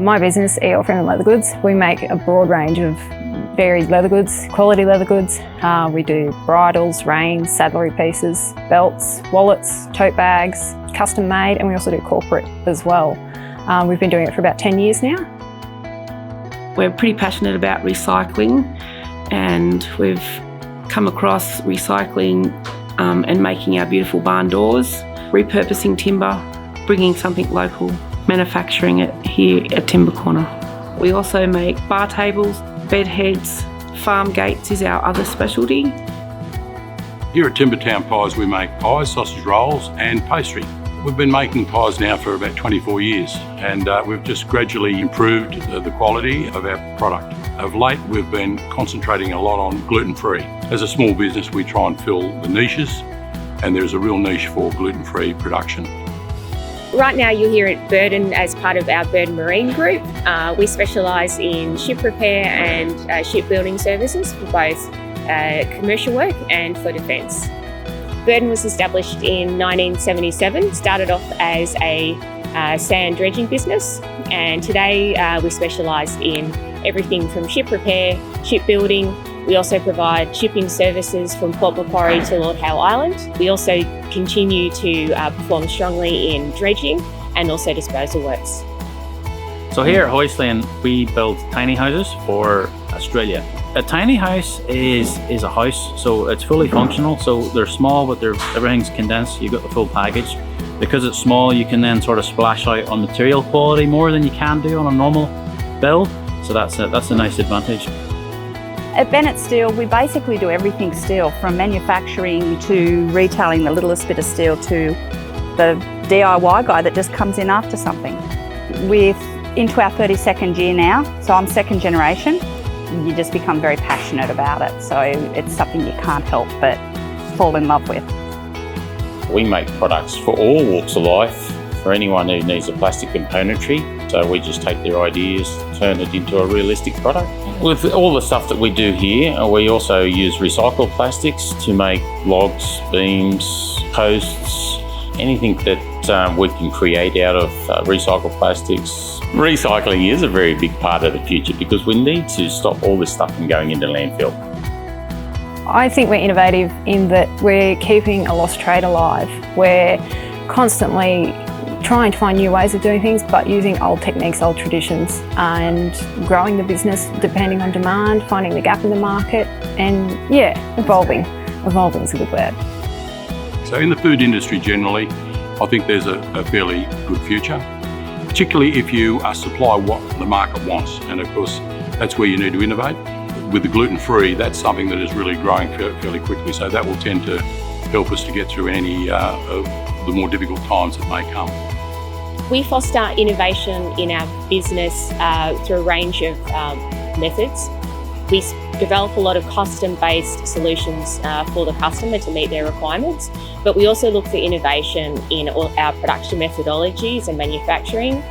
My business, EL Friendly Leather Goods, we make a broad range of varied leather goods, quality leather goods. We do bridles, reins, saddlery pieces, belts, wallets, tote bags, custom made, and we also do corporate as well. We've been doing it for about 10 years now. We're pretty passionate about recycling, and we've come across recycling and making our beautiful barn doors, repurposing timber, bringing something local, manufacturing it here at Timber Corner. We also make bar tables, bed heads, farm gates is our other specialty. Here at Timbertown Pies we make pies, sausage rolls and pastry. We've been making pies now for about 24 years and we've just gradually improved the quality of our product. Of late we've been concentrating a lot on gluten-free. As a small business we try and fill the niches, and there's a real niche for gluten-free production. Right now you're here at Burden as part of our Burden Marine Group. We specialise in ship repair and shipbuilding services for both commercial work and for defence. Burden was established in 1977, started off as a sand dredging business, and today we specialise in everything from ship repair, shipbuilding. We also provide shipping services from Port Macquarie to Lord Howe Island. We also continue to perform strongly in dredging and also disposal works. So here at Hoistland, we build tiny houses for Australia. A tiny house is a house, so it's fully functional. So they're small, but everything's condensed. You've got the full package. Because it's small, you can then sort of splash out on material quality more than you can do on a normal build. So that's a nice advantage. At Bennett Steel, we basically do everything steel, from manufacturing to retailing the littlest bit of steel to the DIY guy that just comes in after something. We're into our 32nd year now, so I'm second generation. You just become very passionate about it, so it's something you can't help but fall in love with. We make products for all walks of life, for anyone who needs a plastic componentry. So we just take their ideas, turn it into a realistic product. With all the stuff that we do here, we also use recycled plastics to make logs, beams, posts, anything that we can create out of recycled plastics. Recycling is a very big part of the future because we need to stop all this stuff from going into landfill. I think we're innovative in that we're keeping a lost trade alive. We're constantly trying to find new ways of doing things, but using old techniques, old traditions, and growing the business depending on demand, finding the gap in the market, and evolving. Evolving is a good word. So in the food industry generally, I think there's a fairly good future, particularly if you supply what the market wants, and of course that's where you need to innovate. With the gluten-free, that's something that is really growing fairly quickly, so that will tend to help us to get through any of the more difficult times that may come. We foster innovation in our business through a range of methods. We develop a lot of custom-based solutions for the customer to meet their requirements, but we also look for innovation in all our production methodologies and manufacturing.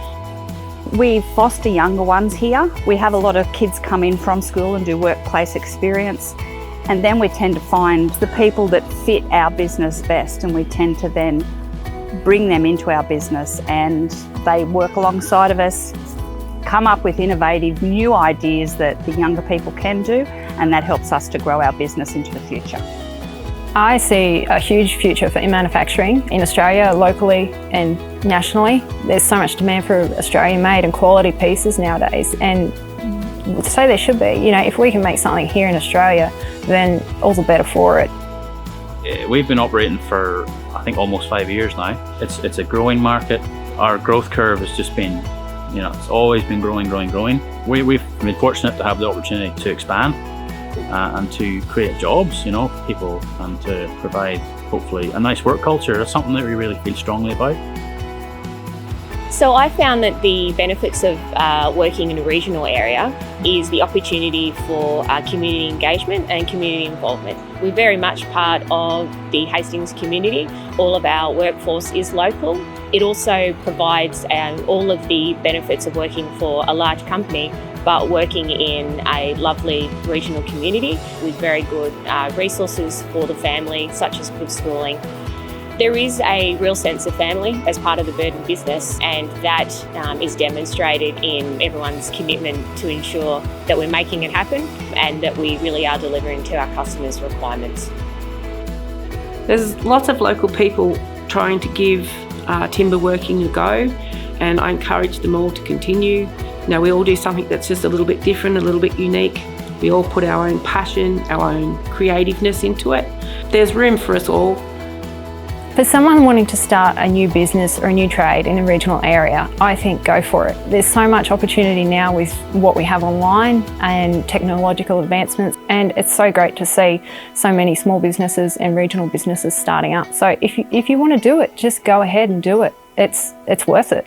We foster younger ones here. We have a lot of kids come in from school and do workplace experience, and then we tend to find the people that fit our business best, and we tend to then bring them into our business, and they work alongside of us, come up with innovative new ideas that the younger people can do, and that helps us to grow our business into the future. I see a huge future for manufacturing in Australia, locally and nationally. There's so much demand for Australian-made and quality pieces nowadays, and so there should be. You know, if we can make something here in Australia, then all the better for it. We've been operating for, I think, almost 5 years now. It's a growing market. Our growth curve has just been, it's always been growing. We've been fortunate to have the opportunity to expand and to create jobs, for people, and to provide, hopefully, a nice work culture. That's something that we really feel strongly about. So I found that the benefits of working in a regional area is the opportunity for community engagement and community involvement. We're very much part of the Hastings community. All of our workforce is local. It also provides all of the benefits of working for a large company, but working in a lovely regional community with very good resources for the family, such as good schooling. There is a real sense of family as part of the Burden business, and that is demonstrated in everyone's commitment to ensure that we're making it happen and that we really are delivering to our customers' requirements. There's lots of local people trying to give timber working a go, and I encourage them all to continue. We all do something that's just a little bit different, a little bit unique. We all put our own passion, our own creativeness into it. There's room for us all. For someone wanting to start a new business or a new trade in a regional area, I think go for it. There's so much opportunity now with what we have online and technological advancements, and it's so great to see so many small businesses and regional businesses starting up. So if you want to do it, just go ahead and do it. It's worth it.